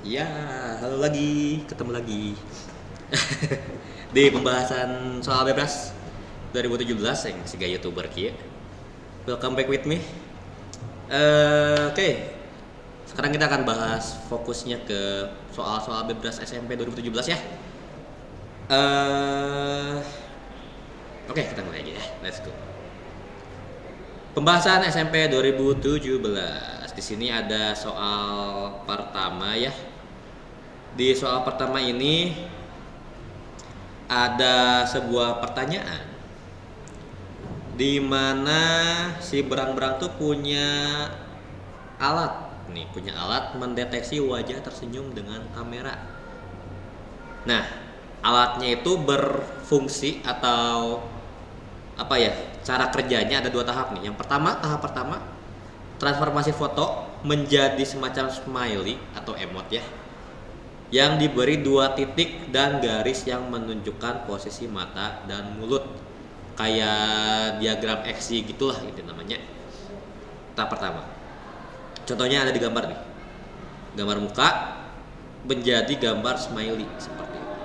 Ya, halo lagi, ketemu lagi di pembahasan soal bebas 2017 yang si gaya youtuber kia. Welcome back with me. Oke. Sekarang kita akan bahas fokusnya ke soal-soal bebas SMP 2017 ya. Eh, oke, kita mulai aja ya. Let's go. Pembahasan SMP 2017. Di sini ada soal pertama ya. Di soal pertama ini ada sebuah pertanyaan di mana si berang-berang tuh punya alat mendeteksi wajah tersenyum dengan kamera. Nah, alatnya itu berfungsi atau apa ya? Cara kerjanya ada dua tahap nih. Tahap pertama transformasi foto menjadi semacam smiley atau emot ya, yang diberi dua titik dan garis yang menunjukkan posisi mata dan mulut, kayak diagram XY gitulah gitu namanya. Tahap pertama, contohnya ada di gambar nih, gambar muka menjadi gambar smiley seperti itu.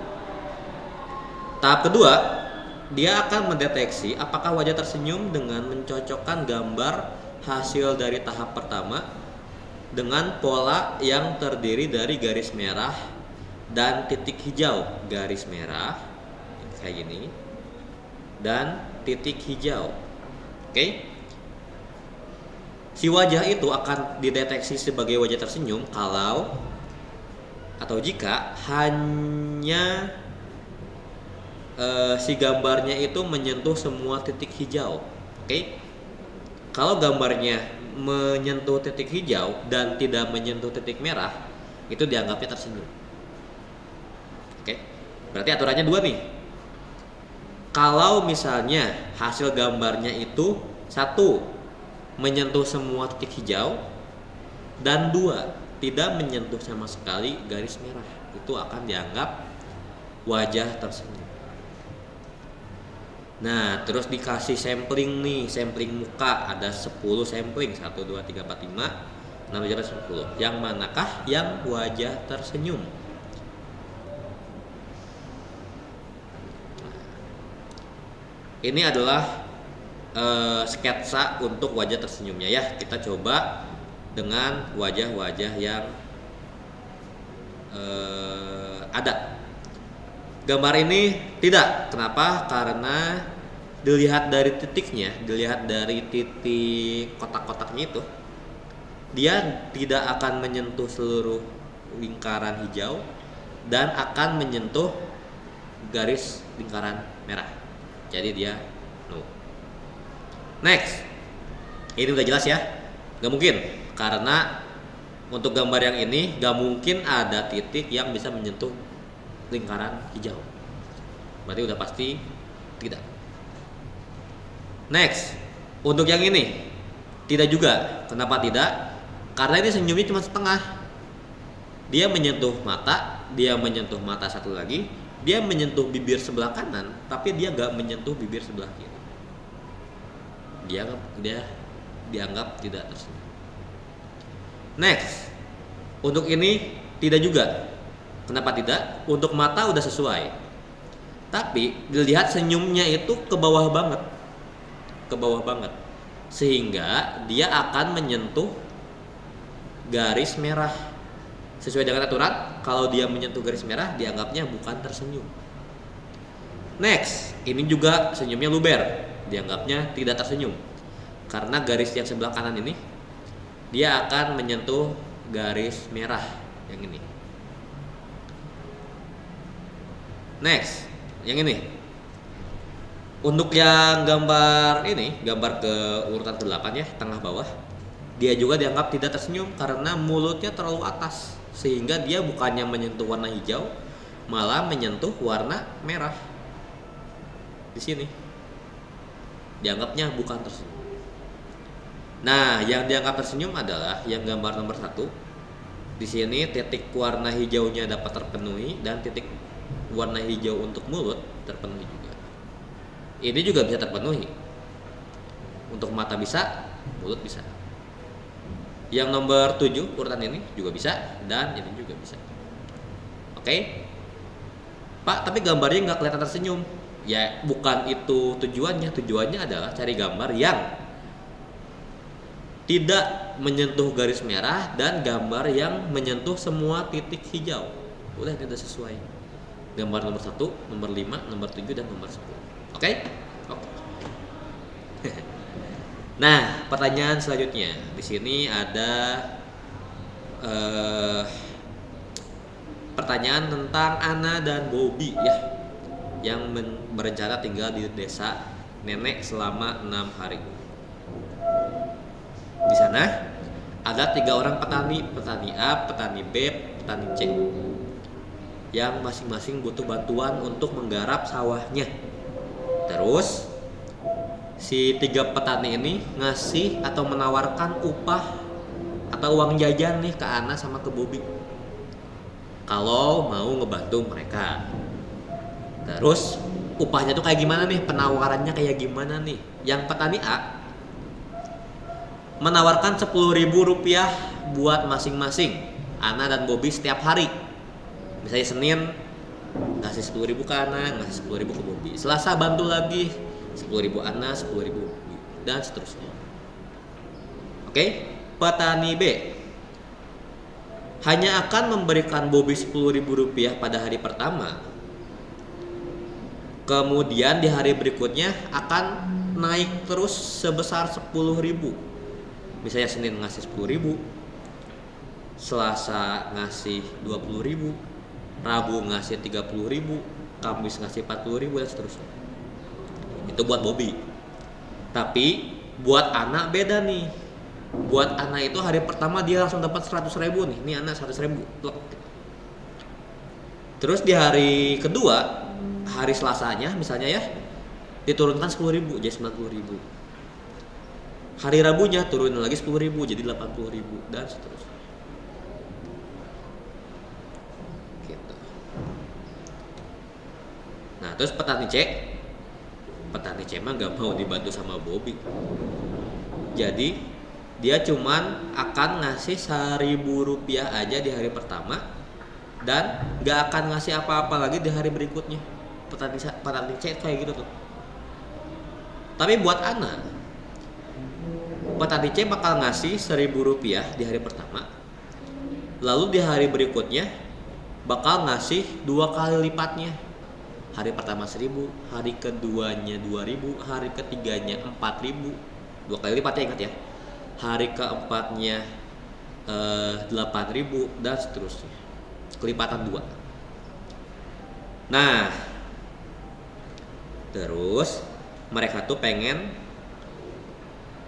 Tahap kedua, dia akan mendeteksi apakah wajah tersenyum dengan mencocokkan gambar hasil dari tahap pertama dengan pola yang terdiri dari garis merah dan titik hijau. Garis merah kayak gini dan titik hijau. Oke. Si wajah itu akan dideteksi sebagai wajah tersenyum kalau atau jika hanya si gambarnya itu menyentuh semua titik hijau. Oke. Kalau gambarnya menyentuh titik hijau dan tidak menyentuh titik merah, itu dianggapnya tersenyum. Oke. Berarti aturannya dua nih. Kalau misalnya hasil gambarnya itu satu, menyentuh semua titik hijau, dan dua, tidak menyentuh sama sekali garis merah, itu akan dianggap wajah tersenyum. Nah, terus dikasih sampling nih, sampling muka ada 10 sampling, 1 2 3 4 5 6 7 10. Yang manakah yang wajah tersenyum? Ini adalah sketsa untuk wajah tersenyumnya ya. Kita coba dengan wajah-wajah yang ada. Gambar ini tidak. Kenapa? Karena dilihat dari titiknya, dilihat dari titik kotak-kotaknya itu, dia tidak akan menyentuh seluruh lingkaran hijau dan akan menyentuh garis lingkaran merah. Jadi dia no. Next. Ini udah jelas ya? Gak mungkin, karena untuk gambar yang ini gak mungkin ada titik yang bisa menyentuh lingkaran hijau. Berarti udah pasti tidak. Next. Untuk yang ini tidak juga. Kenapa tidak? Karena ini senyumnya cuma setengah. Dia menyentuh mata satu lagi, dia menyentuh bibir sebelah kanan, tapi dia gak menyentuh bibir sebelah kiri. Dia dianggap tidak tersenyum. Next. Untuk ini tidak juga. Kenapa tidak? Untuk mata udah sesuai. Tapi dilihat senyumnya itu ke bawah banget. Ke bawah banget. Sehingga dia akan menyentuh garis merah. Sesuai dengan aturan, kalau dia menyentuh garis merah dianggapnya bukan tersenyum. Next, ini juga senyumnya luber. Dianggapnya tidak tersenyum. Karena garis yang sebelah kanan ini dia akan menyentuh garis merah yang ini. Next, yang ini. Untuk yang gambar ini, gambar ke urutan ke-8 ya, tengah bawah. Dia juga dianggap tidak tersenyum karena mulutnya terlalu atas, sehingga dia bukannya menyentuh warna hijau, malah menyentuh warna merah. Di sini. Dianggapnya bukan tersenyum. Nah, yang dianggap tersenyum adalah yang gambar nomor 1. Di sini titik warna hijaunya dapat terpenuhi dan titik warna hijau untuk mulut terpenuhi juga. Ini juga bisa terpenuhi. Untuk mata bisa, mulut bisa. Yang nomor 7 urutan ini juga bisa, dan ini juga bisa. Oke. Pak, tapi gambarnya nggak kelihatan tersenyum. Ya, bukan itu tujuannya. Tujuannya adalah cari gambar yang tidak menyentuh garis merah dan gambar yang menyentuh semua titik hijau. Udah, ini udah sesuai. Gambar nomor 1, nomor 5, nomor 7, dan nomor 10. Oke? Oke. Nah, pertanyaan selanjutnya. Di sini ada pertanyaan tentang Ana dan Bobby ya, yang berencana tinggal di desa nenek selama 6 hari. Di sana ada 3 orang petani, petani A, petani B, petani C, yang masing-masing butuh bantuan untuk menggarap sawahnya. Terus si 3 petani ini ngasih atau menawarkan upah atau uang jajan nih ke Ana sama ke Bobby kalau mau ngebantu mereka. Terus upahnya tuh kayak gimana nih, penawarannya kayak gimana nih? Yang petani A menawarkan Rp10.000 buat masing-masing Ana dan Bobby setiap hari. Misalnya Senin ngasih 10.000 ke Ana, ngasih 10.000 ke Bobby. Selasa bantu lagi 10.000 Ana, 10.000 Bobby, dan seterusnya. Oke, petani B hanya akan memberikan Bobby Rp10.000 pada hari pertama. Kemudian di hari berikutnya akan naik terus sebesar 10.000. Misalnya Senin ngasih 10.000, Selasa ngasih 20.000, Rabu ngasih 30.000, Kamis ngasih 40.000, dan seterusnya. Itu buat Bobby. Tapi buat anak beda nih. Buat anak itu hari pertama dia langsung dapat 100.000 nih. Ini anak 100.000. Terus di hari kedua, hari Selasanya misalnya ya, diturunkan 10.000 jadi 90.000. Hari Rabunya turunin lagi 10.000 jadi 80.000, dan seterusnya. Gitu. Nah, terus petani C mah gak mau dibantu sama Bobby. Jadi dia cuman akan ngasih Rp1.000 aja di hari pertama, dan gak akan ngasih apa-apa lagi di hari berikutnya. Petani C kayak gitu tuh. Tapi buat Ana, petani C bakal ngasih Rp1.000 di hari pertama, lalu di hari berikutnya bakal ngasih 2 kali lipatnya. Hari pertama 1.000, hari keduanya 2.000, hari ketiganya 4.000, 2 kali lipatnya, ingat ya. Hari keempatnya 8.000, dan seterusnya, kelipatan 2. Nah, terus mereka tuh pengen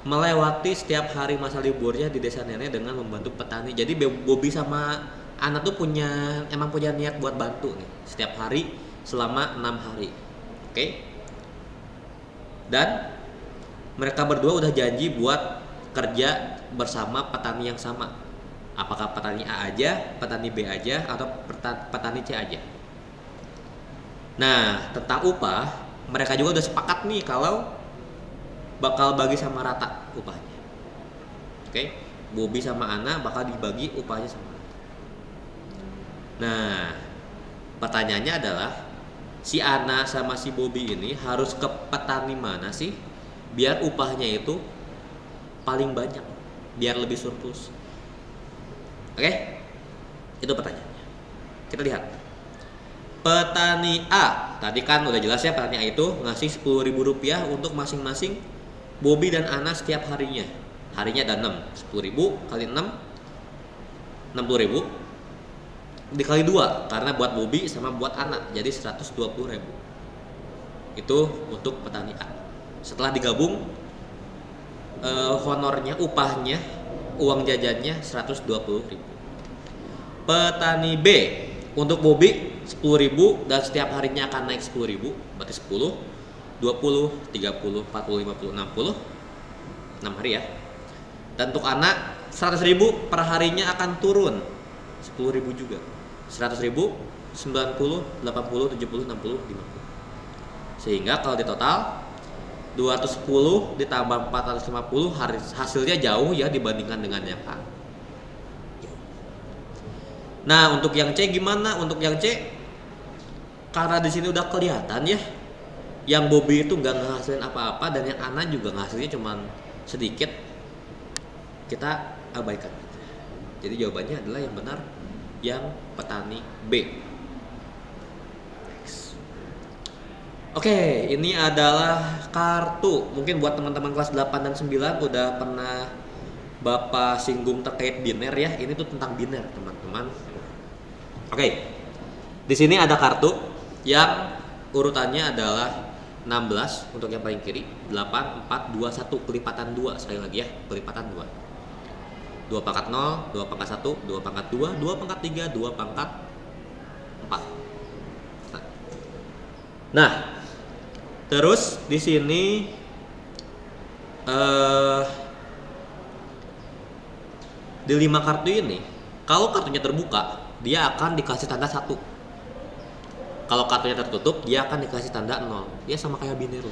melewati setiap hari masa liburnya di desa nenek dengan membantu petani. Jadi Bobby sama Ana tuh emang punya niat buat bantu nih setiap hari selama 6 hari. Oke? Dan mereka berdua udah janji buat kerja bersama petani yang sama. Apakah petani A aja, petani B aja, atau petani C aja. Nah, tentang upah, mereka juga udah sepakat nih kalau bakal bagi sama rata upahnya. Oke? Bobby sama Ana bakal dibagi upahnya sama rata. Nah, pertanyaannya adalah si Ana sama si Bobby ini harus ke petani mana sih biar upahnya itu paling banyak, biar lebih surplus. Oke? Itu pertanyaannya. Kita lihat. Petani A, tadi kan udah jelas ya, petani A itu ngasih Rp10.000 untuk masing-masing Bobby dan Ana setiap harinya. Harinya ada 6, 10.000 kali 6, 60.000 dikali 2, karena buat Bobby sama buat Ana jadi 120.000. Itu untuk petani A. Setelah digabung honornya, upahnya, uang jajannya 120.000. Petani B, untuk Bobby 10.000 dan setiap harinya akan naik 10.000, berarti 10, 20, 30, 40, 50, 60, 6 hari ya. Dan untuk anak 100.000 per harinya akan turun 10.000 juga. 100.000, 90, 80, 70, 60, 50. Sehingga kalau di total 210 ditambah 450 hasilnya jauh ya dibandingkan dengan yang A. Nah, untuk yang C gimana? Untuk yang C, karena di sini udah kelihatan ya, yang Bobby itu nggak ngehasilin apa-apa dan yang Ana juga ngehasilnya cuman sedikit, kita abaikan. Jadi jawabannya adalah yang benar yang petani B. Oke, ini adalah kartu. Mungkin buat teman-teman kelas 8 dan 9 udah pernah Bapak singgung terkait biner ya. Ini tuh tentang biner, teman-teman. Oke. Di sini ada kartu yang urutannya adalah 16 untuk yang paling kiri, 8 4 2 1 kelipatan 2 sekali lagi ya, kelipatan 2. 2 pangkat 0, 2 pangkat 1, 2 pangkat 2, 2 pangkat 3, 2 pangkat 4. Nah, terus di sini di 5 kartu ini, kalau kartunya terbuka, dia akan dikasih tanda 1. Kalau kartunya tertutup, dia akan dikasih tanda 0. Dia sama kayak binero.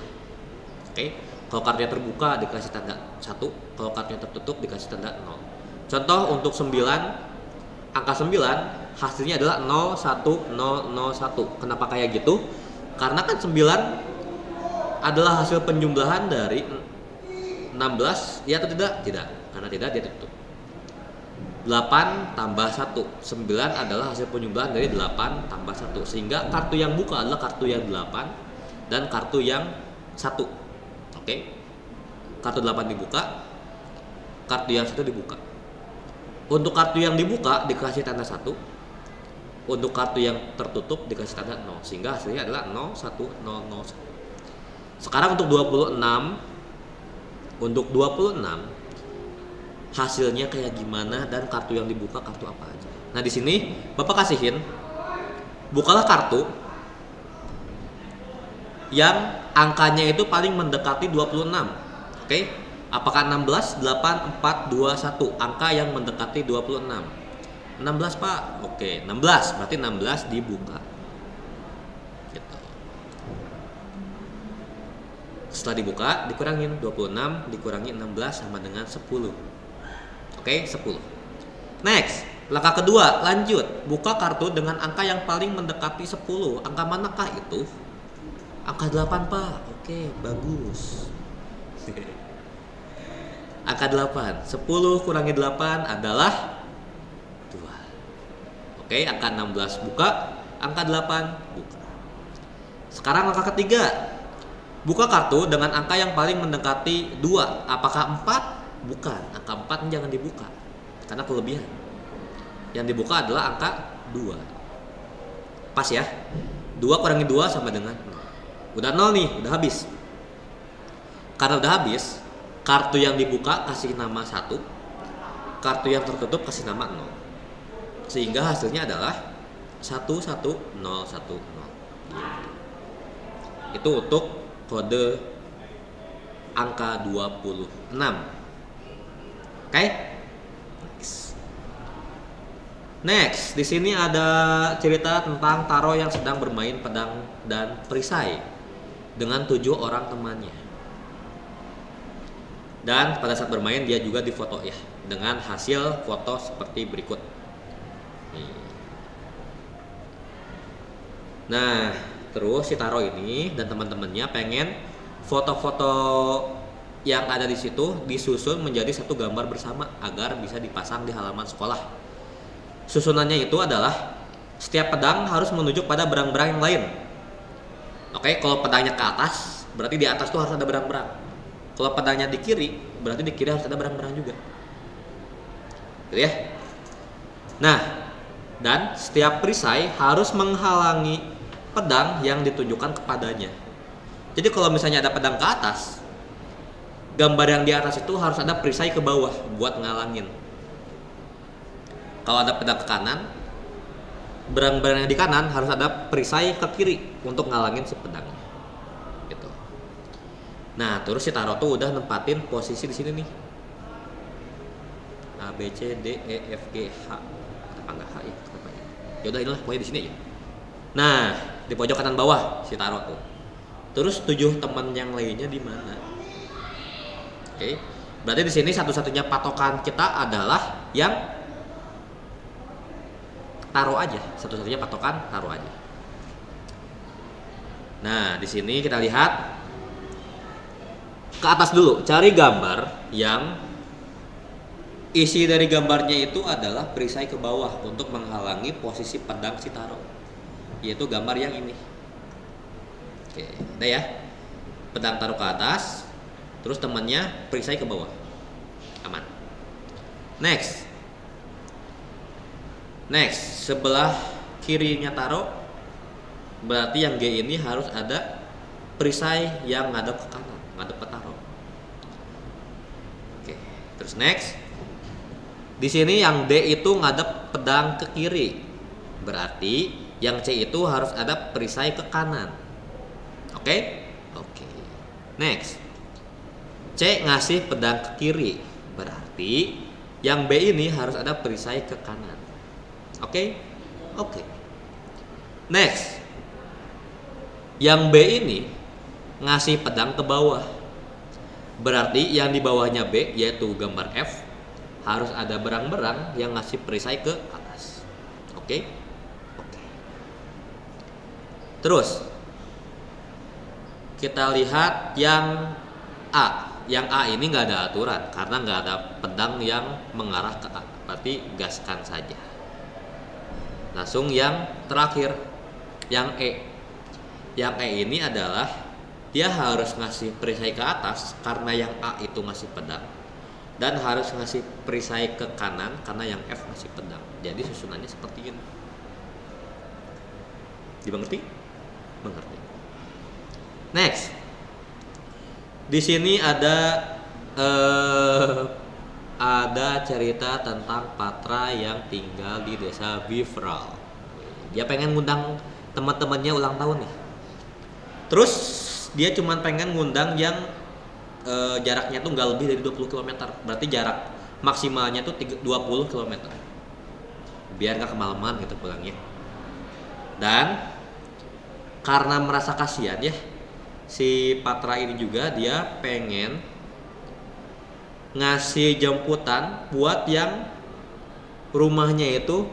Oke. Kalau kartunya terbuka dikasih tanda 1, kalau kartunya tertutup dikasih tanda 0. Contoh untuk 9, angka 9 hasilnya adalah 01001. Kenapa kayak gitu? Karena kan 9 adalah hasil penjumlahan dari 16, ya atau tidak? Tidak, karena tidak dia tutup. 8 tambah 1, 9 adalah hasil penjumlahan dari 8 tambah 1. Sehingga kartu yang buka adalah kartu yang 8 dan kartu yang 1. Oke. Kartu 8 dibuka, kartu yang 1 dibuka. Untuk kartu yang dibuka dikasih tanda 1, untuk kartu yang tertutup dikasih tanda 0, sehingga hasilnya adalah 01001. Sekarang untuk 26, hasilnya kayak gimana dan kartu yang dibuka kartu apa aja. Nah, di sini Bapak kasihin, bukalah kartu yang angkanya itu paling mendekati 26. Oke? Apakah 16, 8, 4, 2, 1? Angka yang mendekati 26. 16, Pak. Oke, 16. Berarti 16 dibuka. Gitu. Setelah dibuka, dikurangin 26, dikurangi 16 sama dengan 10. Oke, 10. Next, langkah kedua, lanjut. Buka kartu dengan angka yang paling mendekati 10. Angka manakah itu? Angka 8, Pak. Oke, bagus. Angka 8. 10 kurangi 8 adalah 2. Oke, angka 16 buka, angka 8 buka. Sekarang langkah ketiga. Buka kartu dengan angka yang paling mendekati 2. Apakah 4? Bukan. Angka 4 jangan dibuka karena kelebihan. Yang dibuka adalah angka 2. Pas ya. 2 kurangi 2 sama dengan 0. Udah 0 nih, udah habis. Karena udah habis, kartu yang dibuka kasih nama 1, kartu yang tertutup kasih nama 0. Sehingga hasilnya adalah 11010. Itu untuk kode angka 26. Oke? Next, di sini ada cerita tentang Taro yang sedang bermain pedang dan perisai dengan 7 orang temannya. Dan pada saat bermain dia juga difoto ya, dengan hasil foto seperti berikut. Nah, terus si Taro ini dan teman-temannya pengen foto-foto yang ada di situ disusun menjadi satu gambar bersama agar bisa dipasang di halaman sekolah. Susunannya itu adalah setiap pedang harus menunjuk pada berang-berang yang lain. Oke, kalau pedangnya ke atas, berarti di atas tuh harus ada berang-berang. Kalau pedangnya di kiri, berarti di kiri harus ada berang-berang juga. Gitu ya. Nah, dan setiap perisai harus menghalangi pedang yang ditunjukkan kepadanya. Jadi kalau misalnya ada pedang ke atas, gambar yang di atas itu harus ada perisai ke bawah buat ngalangin. Kalau ada pedang ke kanan, berang-berang yang di kanan harus ada perisai ke kiri untuk ngalangin si pedangnya. Gitu. Nah, terus si Taro tuh udah nempatin posisi di sini nih. A B C D E F G H. Apa enggak H ya? Ya udah inilah pokoknya di sini aja. Nah, di pojok kanan bawah si Taro tuh. Terus 7 teman yang lainnya di mana? Oke. Berarti di sini satu-satunya patokan kita adalah yang taruh aja, satu-satunya patokan taruh aja. Nah, di sini kita lihat ke atas dulu, cari gambar yang isi dari gambarnya itu adalah perisai ke bawah untuk menghalangi posisi pedang si taro, yaitu gambar yang ini. Oke, udah ya. Pedang taruh ke atas, terus temannya perisai ke bawah, aman. Next, sebelah kirinya taruh, berarti yang G ini harus ada perisai yang ngadep ke kanan, ngadep ke taruh. Oke, terus next. Di sini yang D itu ngadep pedang ke kiri. Berarti yang C itu harus ada perisai ke kanan. Oke? Oke. Next. C ngasih pedang ke kiri. Berarti yang B ini harus ada perisai ke kanan. Oke? Oke. Next. Yang B ini ngasih pedang ke bawah. Berarti yang di bawahnya B, yaitu gambar F, harus ada berang-berang yang ngasih perisai ke atas. Oke? Oke. Terus kita lihat yang A. Yang A ini nggak ada aturan karena nggak ada pedang yang mengarah ke A. Berarti gaskan saja. Langsung yang terakhir, yang E. Yang E ini adalah dia harus ngasih perisai ke atas karena yang A itu ngasih pedang, dan harus ngasih perisai ke kanan karena yang F ngasih pedang. Jadi susunannya seperti ini. Dimengerti? Mengerti. Next. Di sini ada cerita tentang Patra yang tinggal di desa Bifral. Dia pengen ngundang teman-temannya ulang tahun nih. Terus dia cuma pengen ngundang yang jaraknya tuh nggak lebih dari 20 km. Berarti jarak maksimalnya tuh 20 km. Biar nggak kemalaman gitu pulangnya. Dan karena merasa kasihan ya, si Patra ini juga dia pengen ngasih jemputan buat yang rumahnya itu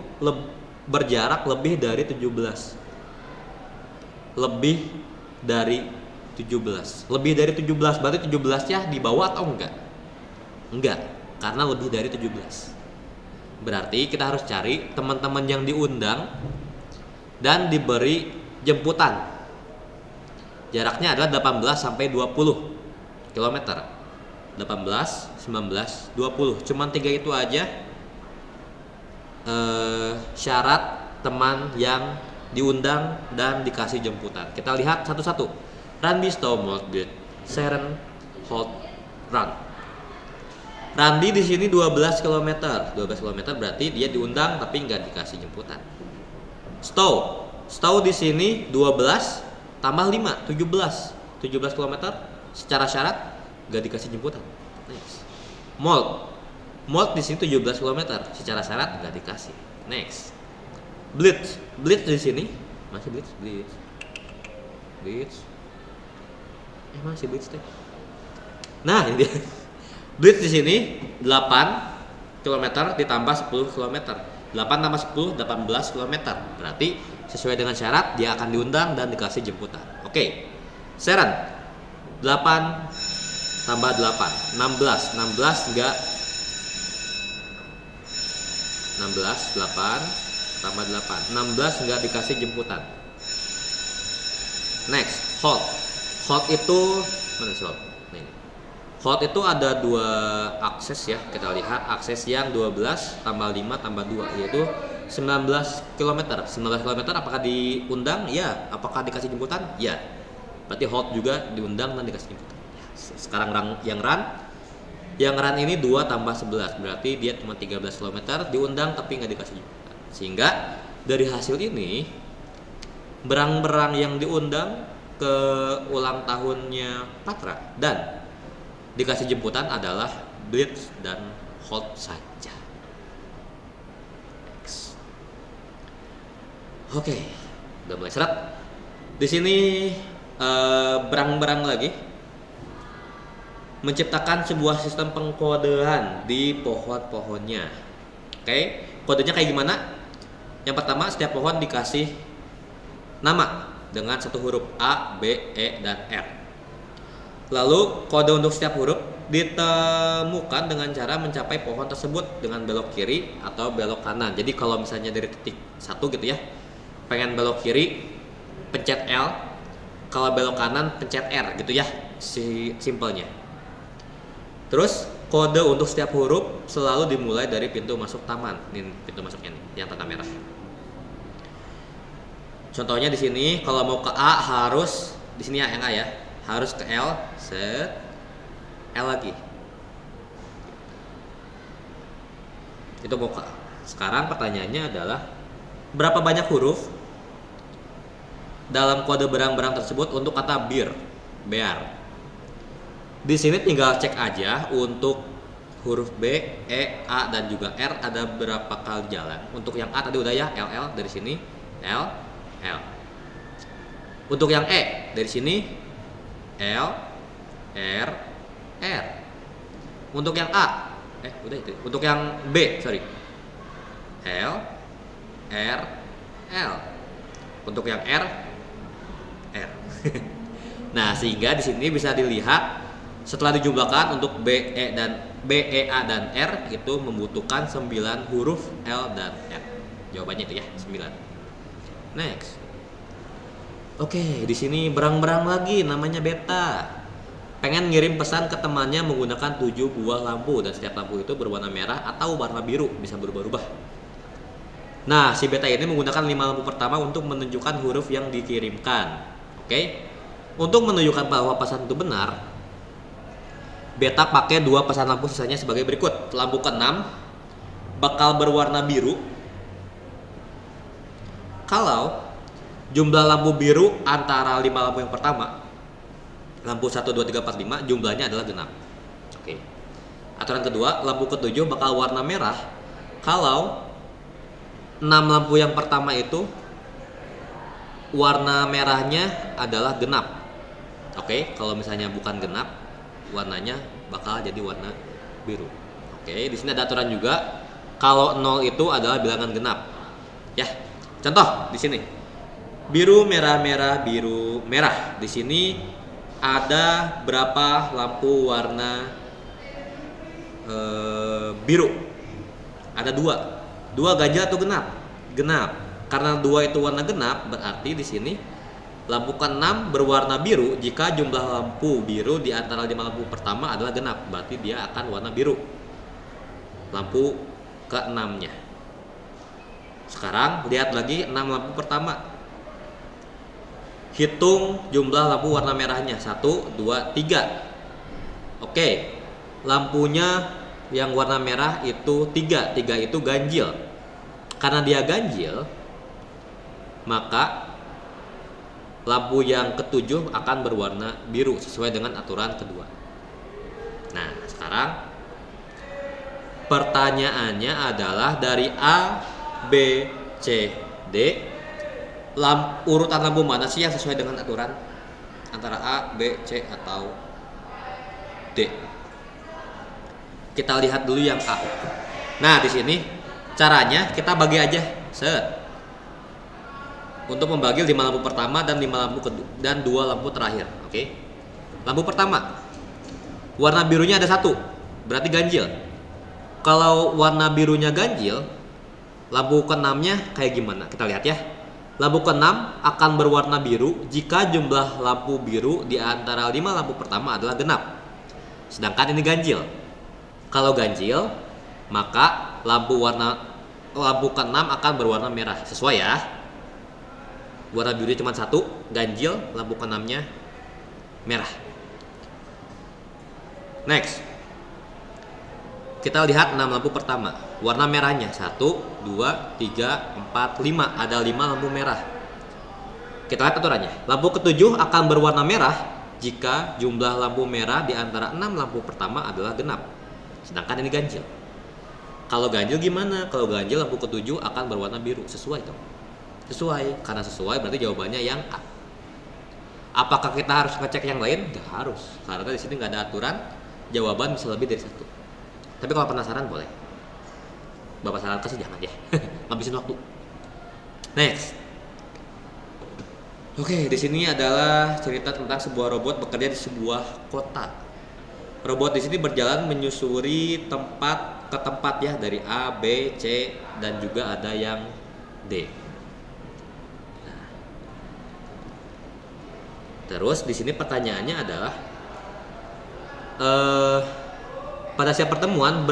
berjarak lebih dari 17. Lebih dari 17 berarti 17 ya di bawah atau enggak? Enggak, karena lebih dari 17. Berarti kita harus cari teman-teman yang diundang dan diberi jemputan. Jaraknya adalah 18 sampai 20 km. 18, 19, 20. Cuman 3 itu aja syarat teman yang diundang dan dikasih jemputan. Kita lihat satu-satu. Randy Stomolgate, Seren Holt Run. Randy di sini 12 km. 12 km berarti dia diundang tapi nggak dikasih jemputan. Stow di sini 12 tambah 5, 17 km secara syarat nggak dikasih jemputan. Next. Molt di sini 17 km secara syarat nggak dikasih. Next. Blitz di sini masih Blitz. Masih Blitz teh. Nah, ini dia. Blitz di sini 8 km ditambah 10 km. 8 tambah 10 18 km. Berarti sesuai dengan syarat dia akan diundang dan dikasih jemputan. Oke. Seren 8 tambah 8 16 enggak 16 8 tambah 8 16 enggak dikasih jemputan. Next, Holt itu mana sih Holt? Nah, ini. Holt itu ada 2 akses ya. Kita lihat akses yang 12 tambah 5 tambah 2 yaitu 19 km. 19 km apakah diundang? Ya. Apakah dikasih jemputan? Ya. Berarti Holt juga diundang dan dikasih jemputan. Sekarang yang run ini 2 tambah 11 berarti dia cuma 13 km diundang tapi nggak dikasih jemputan. Sehingga dari hasil ini berang-berang yang diundang ke ulang tahunnya Patra dan dikasih jemputan adalah Blitz dan Holt saja. Oke, udah mulai seret. Di sini berang-berang lagi menciptakan sebuah sistem pengkodean di pohon-pohonnya. Oke, kodenya kayak gimana? Yang pertama, setiap pohon dikasih nama dengan satu huruf A, B, E, dan R. Lalu kode untuk setiap huruf ditemukan dengan cara mencapai pohon tersebut dengan belok kiri atau belok kanan. Jadi kalau misalnya dari titik 1 gitu ya, pengen belok kiri pencet L, kalau belok kanan pencet R gitu ya, simpelnya. Terus kode untuk setiap huruf selalu dimulai dari pintu masuk taman. Ini pintu masuknya nih, yang tanda merah. Contohnya di sini kalau mau ke A harus di sini ya, yang A ya, harus ke L, set, L lagi. Itu mau ke A. Sekarang pertanyaannya adalah berapa banyak huruf dalam kode berang-berang tersebut untuk kata bear. Di sini tinggal cek aja untuk huruf B, E, A, dan juga R ada berapa kali jalan. Untuk yang A tadi udah ya, LL dari sini, L, L. Untuk yang E dari sini, L, R, R. Untuk yang A, udah itu. Untuk yang B, sorry, L, R, L. Untuk yang R, R. Nah, sehingga di sini bisa dilihat setelah dijumlahkan untuk B, E, A, dan R itu membutuhkan 9 huruf L dan R. Jawabannya itu ya, 9. Next. Oke, di sini berang-berang lagi namanya beta. Pengen ngirim pesan ke temannya menggunakan 7 buah lampu dan setiap lampu itu berwarna merah atau warna biru, bisa berubah-ubah. Nah, si beta ini menggunakan 5 lampu pertama untuk menunjukkan huruf yang dikirimkan. Oke. Untuk menunjukkan bahwa pesan itu benar, beta pakai 2 pesan lampu sisanya sebagai berikut. Lampu ke-6 bakal berwarna biru kalau jumlah lampu biru antara 5 lampu yang pertama, lampu 1, 2, 3, 4, 5, jumlahnya adalah genap. Oke. Aturan kedua, lampu ke-7 bakal warna merah kalau 6 lampu yang pertama itu warna merahnya adalah genap. Oke, kalau misalnya bukan genap, warnanya bakal jadi warna biru. Oke, di sini ada aturan juga. Kalau 0 itu adalah bilangan genap. Ya. Contoh di sini. Biru, merah, merah, biru, merah. Di sini ada berapa lampu warna biru? Ada 2. 2 ganjil atau genap? Genap. Karena 2 itu warna genap, berarti di sini lampu ke-6 berwarna biru jika jumlah lampu biru di antara 5 lampu pertama adalah genap, berarti dia akan warna biru. Lampu ke-6-nya. Sekarang lihat lagi 6 lampu pertama. Hitung jumlah lampu warna merahnya. 1, 2, 3. Oke. Lampunya yang warna merah itu 3. 3 itu ganjil. Karena dia ganjil, maka lampu yang ke-7 akan berwarna biru sesuai dengan aturan kedua. Nah, sekarang pertanyaannya adalah dari A, B, C, D, urutan lampu mana sih yang sesuai dengan aturan antara A, B, C, atau D? Kita lihat dulu yang A. Nah, di sini caranya kita bagi aja, set. Untuk membagi 5 lampu pertama dan 5 lampu kedua dan 2 lampu terakhir. Oke. Lampu pertama, warna birunya ada 1, berarti ganjil. Kalau warna birunya ganjil, lampu ke-6-nya kayak gimana? Kita lihat ya. Lampu ke-6 akan berwarna biru jika jumlah lampu biru di antara 5 lampu pertama adalah genap. Sedangkan ini ganjil. Kalau ganjil, maka lampu ke-6 akan berwarna merah. Sesuai ya. Warna biru cuma 1, ganjil, lampu ke-6-nya merah. Next. Kita lihat 6 lampu pertama. Warna merahnya 1, 2, 3, 4, 5. Ada 5 lampu merah. Kita lihat aturannya. Lampu ke-7 akan berwarna merah jika jumlah lampu merah di antara 6 lampu pertama adalah genap. Sedangkan ini ganjil. Kalau ganjil gimana? Kalau ganjil lampu ke-7 akan berwarna biru. Sesuai dong. Sesuai, karena sesuai berarti jawabannya yang A. Apakah kita harus ngecek yang lain? Gak harus, karena di sini nggak ada aturan. Jawaban bisa lebih dari 1. Tapi kalau penasaran boleh. Bapak saran kasih jangan ya, ngabisin waktu. Next. Oke, di sini adalah cerita tentang sebuah robot bekerja di sebuah kota. Robot di sini berjalan menyusuri tempat ke tempat ya, dari A, B, C, dan juga ada yang D. Nah, terus di sini pertanyaannya adalah pada setiap pertemuan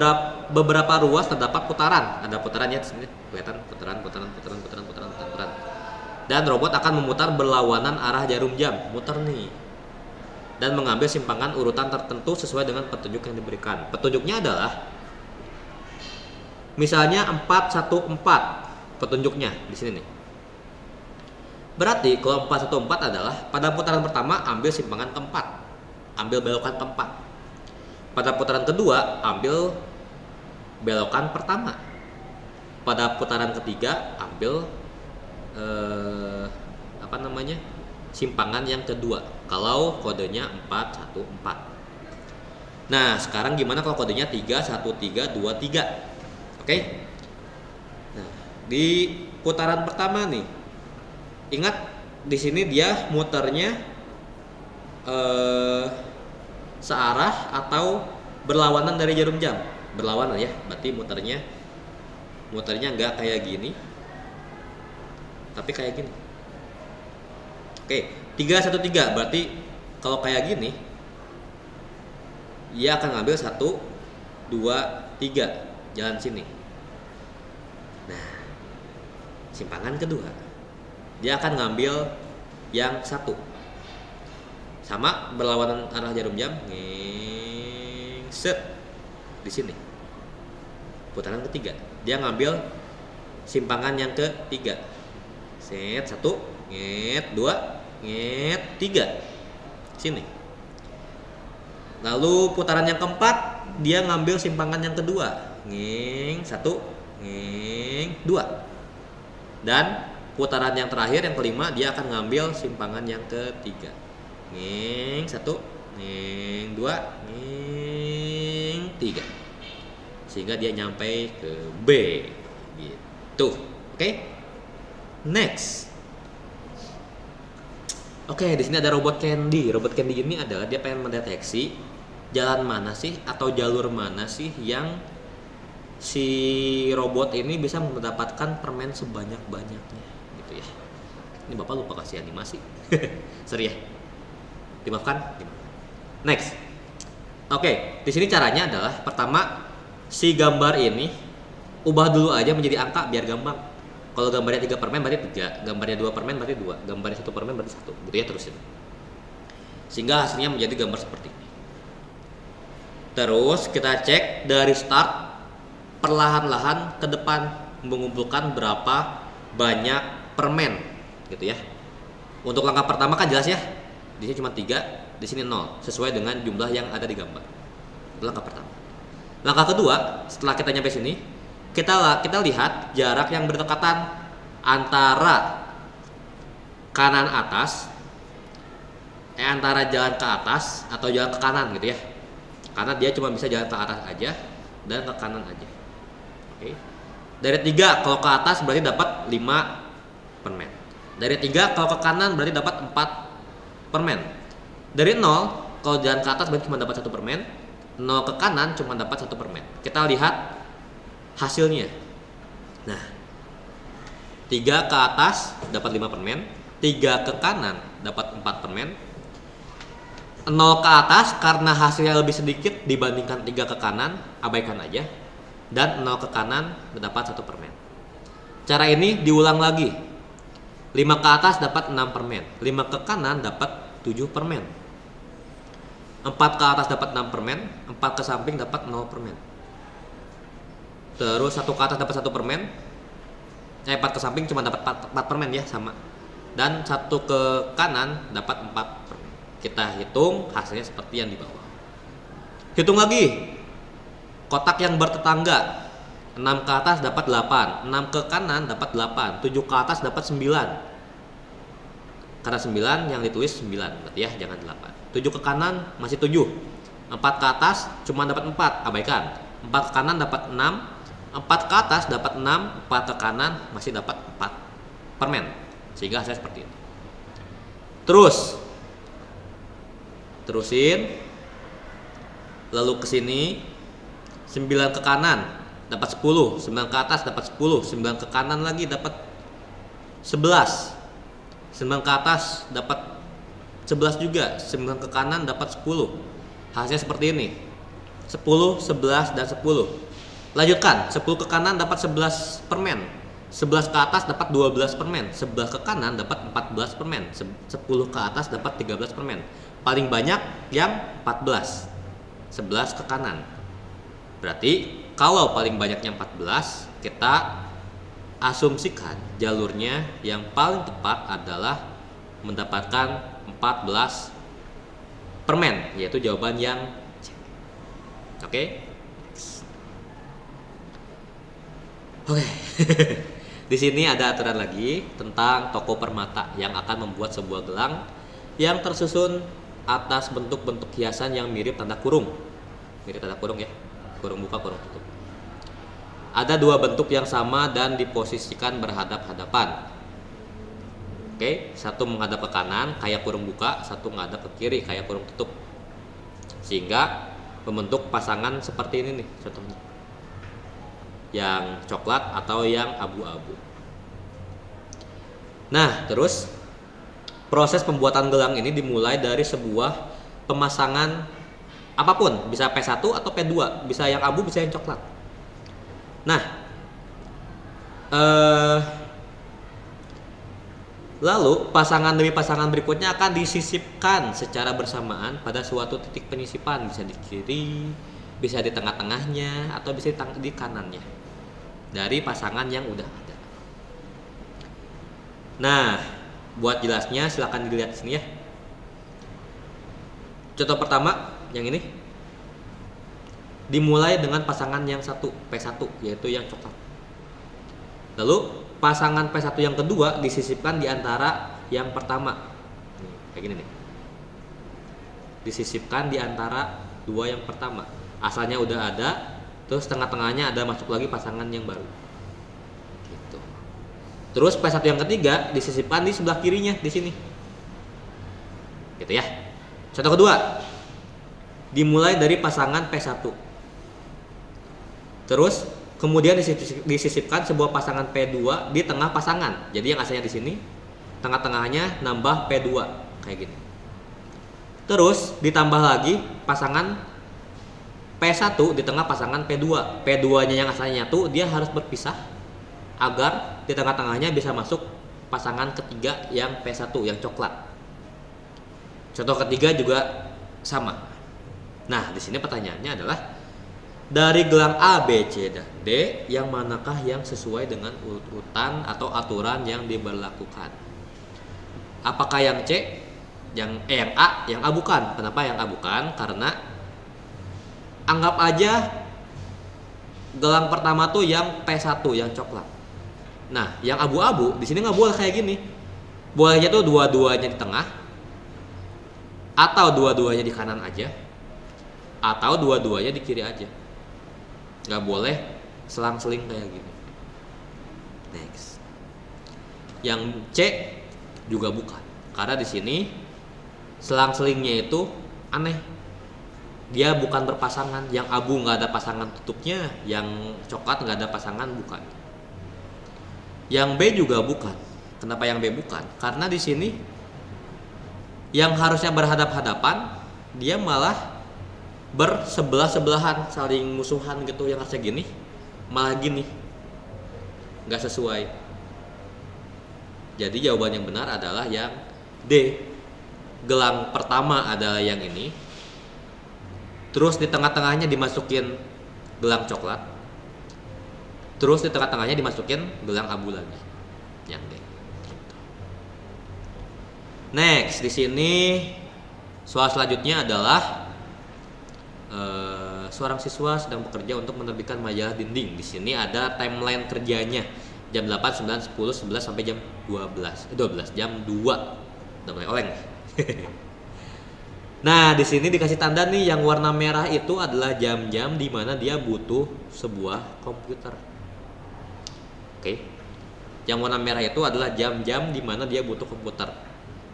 beberapa ruas terdapat putaran. Ada putaran ya di sini, kelihatan putaran. Dan robot akan memutar berlawanan arah jarum jam, muter nih. Dan mengambil simpangan urutan tertentu sesuai dengan petunjuk yang diberikan. Petunjuknya adalah misalnya 414 petunjuknya di sini nih. Berarti kalau 414 adalah pada putaran pertama ambil simpangan keempat, ambil belokan keempat. Pada putaran kedua ambil belokan pertama. Pada putaran ketiga ambil simpangan yang kedua kalau kodenya 414. Nah, sekarang gimana kalau kodenya 31323? Oke. Nah, di putaran pertama nih. Ingat di sini dia muternya searah atau berlawanan dari jarum jam. Berlawanan ya, berarti muternya nggak kayak gini, tapi kayak gini. Oke, 313 berarti kalau kayak gini dia akan ngambil 1 2 3 jalan sini. Nah, simpangan kedua dia akan ngambil yang 1 sama berlawanan arah jarum jam, set di sini. Putaran ketiga dia ngambil simpangan yang ketiga, set 1 nget 2 nget 3 sini. Lalu putaran yang keempat dia ngambil simpangan yang kedua, ngeng 1 ngeng 2. Dan putaran yang terakhir yang kelima dia akan ngambil simpangan yang ketiga, ngeng 1 ngeng 2 ngeng 3, sehingga dia nyampe ke B gitu. Oke? Next. Oke, di sini ada robot Candy. Robot Candy ini adalah dia pengen mendeteksi jalan mana sih atau jalur mana sih yang si robot ini bisa mendapatkan permen sebanyak-banyaknya, gitu ya. Ini Bapak lupa kasih animasi. Sorry ya. Dimaafkan. Next. Oke, di sini caranya adalah pertama si gambar ini ubah dulu aja menjadi angka biar gampang. Kalau gambarnya 3 permen berarti 3, gambarnya 2 permen berarti 2, gambarnya 1 permen berarti 1, gitu ya terusin. Sehingga hasilnya menjadi gambar seperti ini. Terus kita cek dari start perlahan-lahan ke depan mengumpulkan berapa banyak permen, gitu ya. Untuk langkah pertama kan jelas ya. Di sini cuma 3, di sini 0, sesuai dengan jumlah yang ada di gambar. Itu langkah pertama. Langkah kedua, setelah kita nyampe sini, kita lihat jarak yang berdekatan antara kanan atas, antara jalan ke atas atau jalan ke kanan, gitu ya. Karena dia cuma bisa jalan ke atas aja dan ke kanan aja. Oke. Dari 3 kalau ke atas berarti dapat 5 permen. Dari 3 kalau ke kanan berarti dapat 4 permen. Dari 0 kalau jalan ke atas berarti cuma dapat 1 permen. 0 ke kanan cuma dapat 1 permen. Kita lihat hasilnya. Nah, 3 ke atas dapat 5 permen, 3 ke kanan dapat 4 permen. 0 ke atas karena hasilnya lebih sedikit dibandingkan 3 ke kanan, abaikan aja. Dan 0 ke kanan dapat 1 permen. Cara ini diulang lagi. 5 ke atas dapat 6 permen, 5 ke kanan dapat 7 permen. 4 ke atas dapat 6 permen, 4 ke samping dapat 0 permen. Terus 1 ke atas dapat 1 permen, 4 ke samping cuma dapat 4 permen ya, sama. Dan 1 ke kanan dapat 4 permen. Kita hitung hasilnya seperti yang di bawah. Hitung lagi. Kotak yang bertetangga, 6 ke atas dapat 8, 6 ke kanan dapat 8, 7 ke atas dapat 9. Karena 9 yang ditulis 9, berarti ya jangan 8. 7 ke kanan masih 7. 4 ke atas cuma dapat 4, abaikan. 4 ke kanan dapat 6, 4 ke atas dapat 6, 4 ke kanan masih dapat 4. permen, sehingga hasilnya seperti itu. Terusin, lalu ke sini 9 ke kanan dapat 10, 9 ke atas dapat 10, 9 ke kanan lagi dapat 11, 9 ke atas dapat 11 juga, 9 ke kanan dapat 10. Hasilnya seperti ini, 10, 11, dan 10. Lanjutkan, 10 ke kanan dapat 11 permen, 11 ke atas dapat 12 permen, 11 ke kanan dapat 14 permen, 10 ke atas dapat 13 permen. Paling banyak yang 14, 11 ke kanan. Berarti kalau paling banyaknya 14, kita asumsikan jalurnya yang paling tepat adalah mendapatkan 14 permen, yaitu jawaban yang C. Oke. Oke. Di sini ada aturan lagi tentang toko permata yang akan membuat sebuah gelang yang tersusun atas bentuk-bentuk hiasan yang mirip tanda kurung. Mirip tanda kurung ya. Kurung buka, kurung tutup. Ada dua bentuk yang sama dan diposisikan berhadap-hadapan. Oke, satu menghadap ke kanan kayak kurung buka, satu menghadap ke kiri kayak kurung tutup. Sehingga membentuk pasangan seperti ini nih contohnya. Yang coklat atau yang abu-abu. Nah, terus proses pembuatan gelang ini dimulai dari sebuah pemasangan apapun, bisa P1 atau P2, bisa yang abu, bisa yang coklat. Nah, lalu pasangan demi pasangan berikutnya akan disisipkan secara bersamaan pada suatu titik penyisipan, bisa di kiri, bisa di tengah-tengahnya, atau bisa di kanannya dari pasangan yang udah ada. Nah, buat jelasnya silakan dilihat di sini ya. Contoh pertama yang ini dimulai dengan pasangan yang satu, P1, yaitu yang coklat. Lalu pasangan P1 yang kedua disisipkan di antara yang pertama. Nih, kayak gini nih. Disisipkan di antara dua yang pertama. Asalnya udah ada, terus tengah-tengahnya ada masuk lagi pasangan yang baru. Gitu. Terus P1 yang ketiga disisipkan di sebelah kirinya di sini. Gitu ya. Contoh kedua, dimulai dari pasangan P1. Terus kemudian disisipkan sebuah pasangan P2 di tengah pasangan. Jadi yang asalnya di sini, tengah-tengahnya nambah P2 kayak gini. Terus ditambah lagi pasangan P1 di tengah pasangan P2. P2-nya yang asalnya tuh dia harus berpisah agar di tengah-tengahnya bisa masuk pasangan ketiga yang P1 yang coklat. Contoh ketiga juga sama. Nah, di sini pertanyaannya adalah dari gelang A, B, C, dan D, yang manakah yang sesuai dengan urutan atau aturan yang diberlakukan? Apakah yang C, yang A, yang A bukan? Kenapa yang A bukan? Karena anggap aja gelang pertama tuh yang P1 yang coklat. Nah, yang abu-abu di sini nggak boleh kayak gini. Bolehnya tuh dua-duanya di tengah, atau dua-duanya di kanan aja, atau dua-duanya di kiri aja. Nggak boleh selang-seling kayak gini. Next. Yang C juga bukan, karena di sini selang-selingnya itu aneh. Dia bukan berpasangan. Yang abu nggak ada pasangan tutupnya, yang coklat nggak ada pasangan, bukan. Yang B juga bukan. Kenapa yang B bukan? Karena di sini yang harusnya berhadap-hadapan, dia malah bersebelah-sebelahan, saling musuhan gitu. Yang harusnya gini, malah gini. Nggak sesuai. Jadi jawaban yang benar adalah yang D. Gelang pertama adalah yang ini. Terus di tengah-tengahnya dimasukin gelang coklat. Terus di tengah-tengahnya dimasukin gelang abu lagi. Yang D. Next, di sini soal selanjutnya adalah seorang siswa sedang bekerja untuk menerbitkan majalah dinding. Di sini ada timeline kerjanya. Jam 8, 9, 10, 11 sampai jam 12, jam 2. Udah mulai oleng. Nah, di sini dikasih tanda nih yang warna merah itu adalah jam-jam di mana dia butuh sebuah komputer. Oke. Yang warna merah itu adalah jam-jam di mana dia butuh komputer.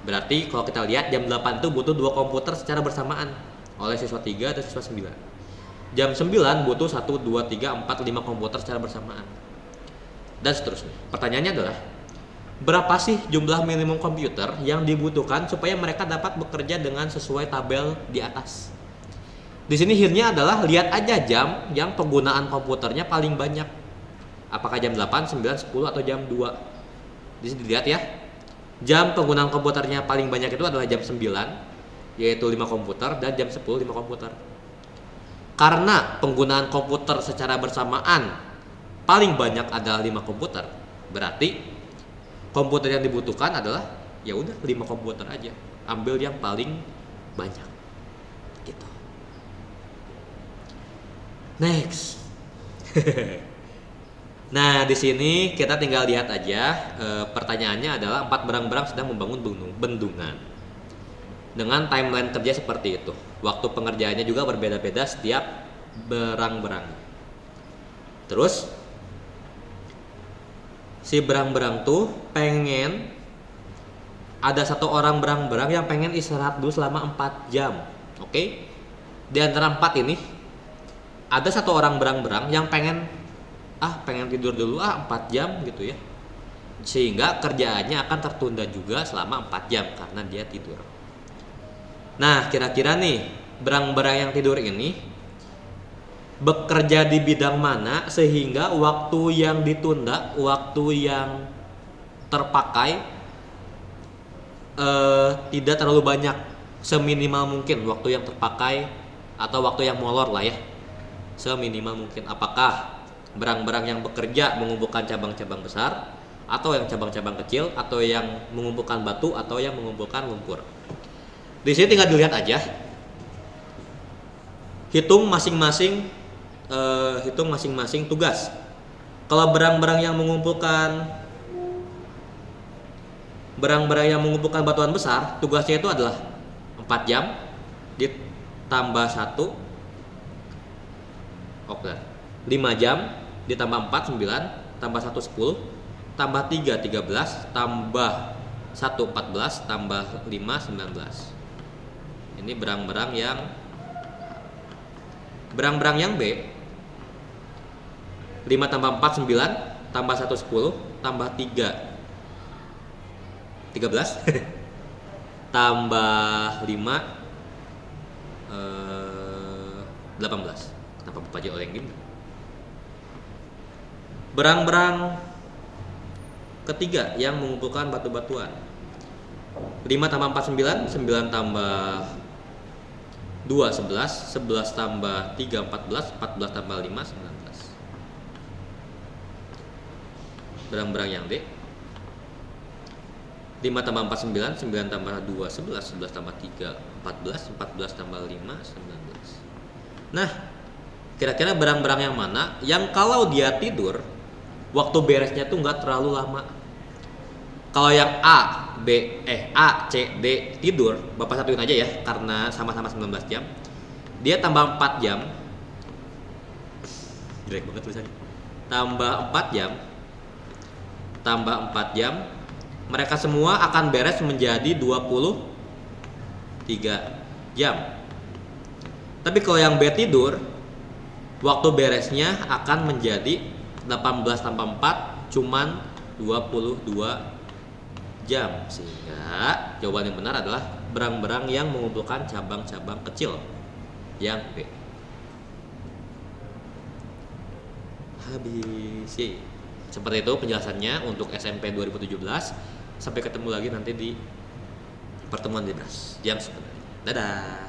Berarti kalau kita lihat jam 8 itu butuh 2 komputer secara bersamaan oleh siswa 3 dan siswa 9. Jam 9 butuh 1, 2, 3, 4, 5 komputer secara bersamaan. Dan seterusnya. Pertanyaannya adalah, berapa sih jumlah minimum komputer yang dibutuhkan supaya mereka dapat bekerja dengan sesuai tabel di atas? Di sini hintnya adalah lihat aja jam yang penggunaan komputernya paling banyak. Apakah jam 8, 9, 10 atau jam 2? Di sini dilihat ya. Jam penggunaan komputernya paling banyak itu adalah jam 9, yaitu 5 komputer, dan jam 10 5 komputer. Karena penggunaan komputer secara bersamaan paling banyak adalah 5 komputer, berarti komputer yang dibutuhkan adalah ya udah 5 komputer aja. Ambil yang paling banyak. Gitu. Next. Nah, di sini kita tinggal lihat aja. Pertanyaannya adalah 4 berang-berang sedang membangun bendungan dengan timeline kerja seperti itu. Waktu pengerjaannya juga berbeda-beda setiap berang-berang. Terus si berang-berang tuh pengen ada satu orang berang-berang yang pengen istirahat dulu selama 4 jam. Oke? Di antara 4 ini ada satu orang berang-berang yang pengen tidur dulu 4 jam gitu ya, sehingga kerjaannya akan tertunda juga selama 4 jam karena dia tidur. Nah, kira-kira nih berang-berang yang tidur ini bekerja di bidang mana sehingga waktu yang ditunda, waktu yang terpakai tidak terlalu banyak, seminimal mungkin waktu yang terpakai atau waktu yang molor lah ya, seminimal mungkin. Apakah berang-berang yang bekerja mengumpulkan cabang-cabang besar, atau yang cabang-cabang kecil, atau yang mengumpulkan batu, atau yang mengumpulkan lumpur? Di sini tinggal dilihat aja. Hitung masing-masing tugas. Kalau berang-berang yang mengumpulkan batuan besar, tugasnya itu adalah 4 jam ditambah 1, 5 jam ditambah 4, 9, tambah 1, 10, tambah 3, 13, tambah 1, 14, tambah 5, 19. Ini berang-berang yang B. 5 tambah 4, 9, tambah 1, 10, tambah 3, 13, tambah 5, 18. Kenapa Bapak Ji oleh gini? Berang-berang ketiga yang mengumpulkan batu-batuan. 5 tambah 4, 9, 9 tambah 2, 11, 11 tambah 3, 14, 14 tambah 5, 19. Berang-berang yang D. 5 tambah 4, 9, 9 tambah 2, 11, 11 tambah 3, 14, 14 tambah 5, 19. Nah, kira-kira berang-berang yang mana yang kalau dia tidur waktu beresnya tuh nggak terlalu lama? Kalau yang A, C, D tidur, Bapak satuin aja ya karena sama-sama 19 jam. Dia tambah 4 jam. Jelek banget tulisannya. Tambah 4 jam. Mereka semua akan beres menjadi 23 jam. Tapi kalau yang B tidur, waktu beresnya akan menjadi 18 tambah 4 cuman 22 jam. Sehingga jawaban yang benar adalah berang-berang yang mengumpulkan cabang-cabang kecil, yang B. Habis. Seperti itu penjelasannya untuk SMP 2017. Sampai ketemu lagi nanti di pertemuan 15 yang sebenarnya. Dadah.